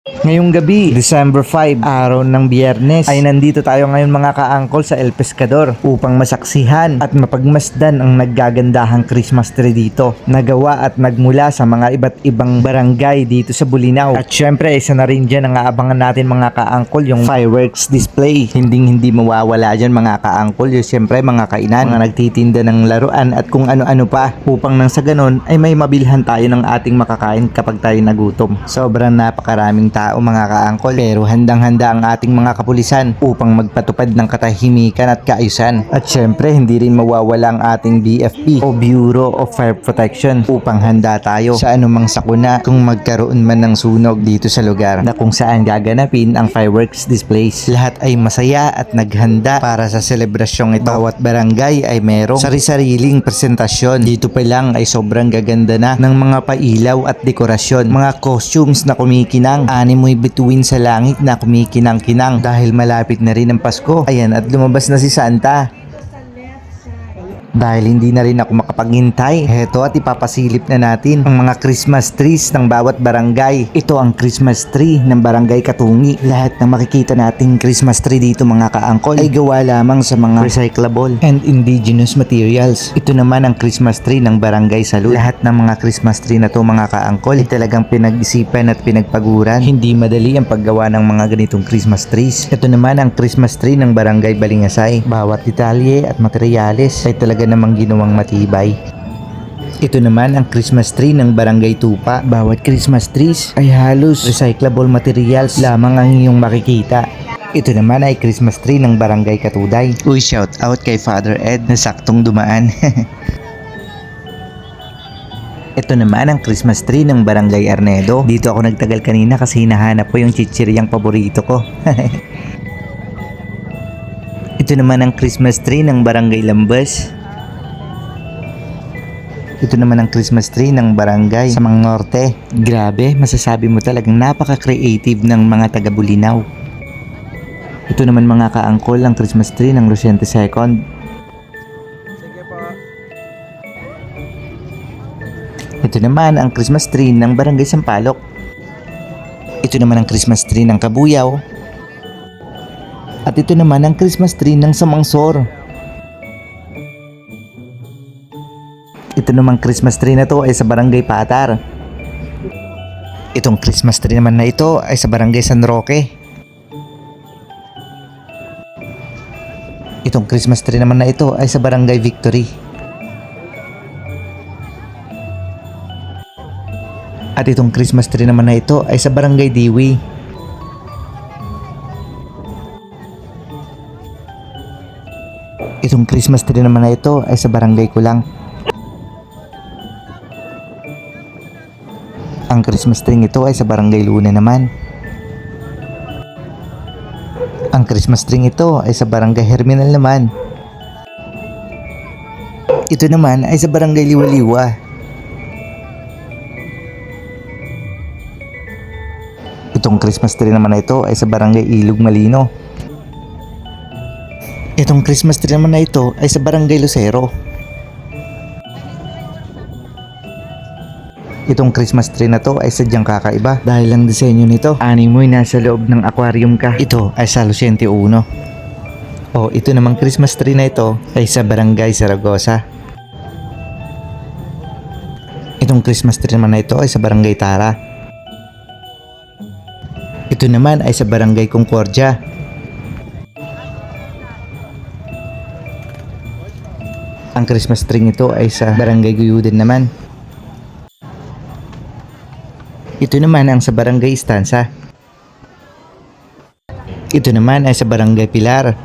Ngayong gabi, December 5, araw ng Biyernes, ay nandito tayo ngayon mga kaangkol sa El Pescador upang masaksihan at mapagmasdan ang naggagandahang Christmas tree dito. Nagawa at nagmula sa mga iba't ibang barangay dito sa Bolinao. At syempre, isa na rin dyan ang aabangan natin mga kaangkol, yung fireworks display. Hindi mawawala dyan mga kaangkol, yung syempre mga kainan, mga nagtitinda ng laruan at kung ano-ano pa upang nang sa ganon ay may mabilhan tayo ng ating makakain kapag tayo nagutom. Sobrang napakaraming tao mga kaangkol, pero handang-handa ang ating mga kapulisan upang magpatupad ng katahimikan at kaayusan. At syempre, hindi rin mawawala ang ating BFP o Bureau of Fire Protection upang handa tayo sa anumang sakuna kung magkaroon man ng sunog dito sa lugar na kung saan gaganapin ang fireworks displays. Lahat ay masaya at naghanda para sa selebrasyong ito. Bawat barangay ay merong sari-sariling presentasyon. Dito pa lang ay sobrang gaganda na ng mga pailaw at dekorasyon, mga costumes na kumikinang, animoy bituin sa langit na kumikinang-kinang dahil malapit na rin ang Pasko. Ayan, at lumabas na si Santa. Dahil hindi na rin ako makapaghintay, heto at ipapasilip na natin ang mga Christmas trees ng bawat barangay. Ito ang Christmas tree ng Barangay Katungi. Lahat ng makikita nating Christmas tree dito mga kaangkol ay gawa lamang sa mga recyclable and indigenous materials. Ito naman ang Christmas tree ng Barangay Salud. Lahat ng mga Christmas tree na to mga kaangkol ay talagang pinag-isipan at pinagpaguran. Hindi madali ang paggawa ng mga ganitong Christmas trees. Ito naman ang Christmas tree ng Barangay Balingasay. Bawat detalye at materyales ay talaga namang ginawang matibay. Ito naman ang Christmas tree ng Barangay Tupa. Bawat Christmas trees ay halos recyclable materials lamang ang iyong makikita. Ito naman ay Christmas tree ng Barangay Katuday. Uy, shout out kay Father Ed na saktong dumaan. Ito naman ang Christmas tree ng Barangay Arnedo. Dito ako nagtagal kanina kasi hinahanap ko yung chichiryang paborito ko. Ito naman ang Christmas tree ng Barangay Lambas. Ito naman ang Christmas tree ng Barangay Samang Norte. Grabe, masasabi mo talagang napaka-creative ng mga taga Bulinaw. Ito naman mga kaangkol ang Christmas tree ng Rosiente Second. Sige po. Ito naman ang Christmas tree ng Barangay Sampalok. Ito naman ang Christmas tree ng Kabuyaw. At ito naman ang Christmas tree ng Samangsor. Ito namang Christmas tree na to ay sa Barangay Patar. Itong Christmas tree naman na ito ay sa Barangay San Roque. Itong Christmas tree naman na ito ay sa Barangay Victory. At itong Christmas tree naman na ito ay sa Barangay Diwi. Itong Christmas tree naman na ito ay sa Barangay Kulang. Ang Christmas tree ito ay sa Barangay Luna naman. Ang Christmas tree ito ay sa Barangay Herminal naman. Ito naman ay sa Barangay Liwaliwa. Itong Christmas tree naman na ito ay sa Barangay Ilog Malino. Itong Christmas tree naman na ito ay sa Barangay Lucero. Itong Christmas tree na to ay sadyang kakaiba dahil ang disenyo nito, animoy nasa loob ng aquarium ka. Ito ay sa Luciente 1. O ito namang Christmas tree na ito ay sa Barangay Zaragoza. Itong Christmas tree naman na ito ay sa Barangay Tara. Ito naman ay sa Barangay Concordia. Ang Christmas tree nito ay sa Barangay Guyuden naman. Ito naman ang sa Barangay Istansa. Ito naman ay sa Barangay Pilar.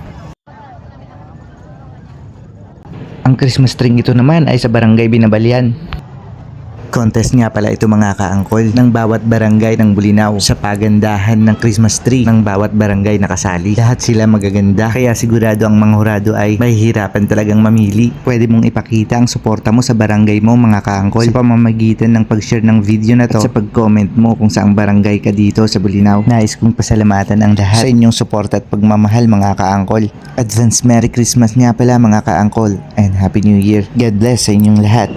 Ang Christmas tree ito naman ay sa Barangay Binabalyan. Contest nga pala ito mga kaangkol ng bawat barangay ng Bolinao sa pagandahan ng Christmas tree ng bawat barangay na kasali. Lahat sila magaganda kaya sigurado ang mga hurado ay mahihirapan talagang mamili. Pwede mong ipakita ang suporta mo sa barangay mo mga kaangkol sa pamamagitan ng pag-share ng video na to at sa pag-comment mo kung saang barangay ka dito sa Bolinao. Nais kong pasalamatan ang lahat sa inyong suporta at pagmamahal mga kaangkol. Advance Merry Christmas nga pala mga kaangkol and Happy New Year. God bless sa inyong lahat.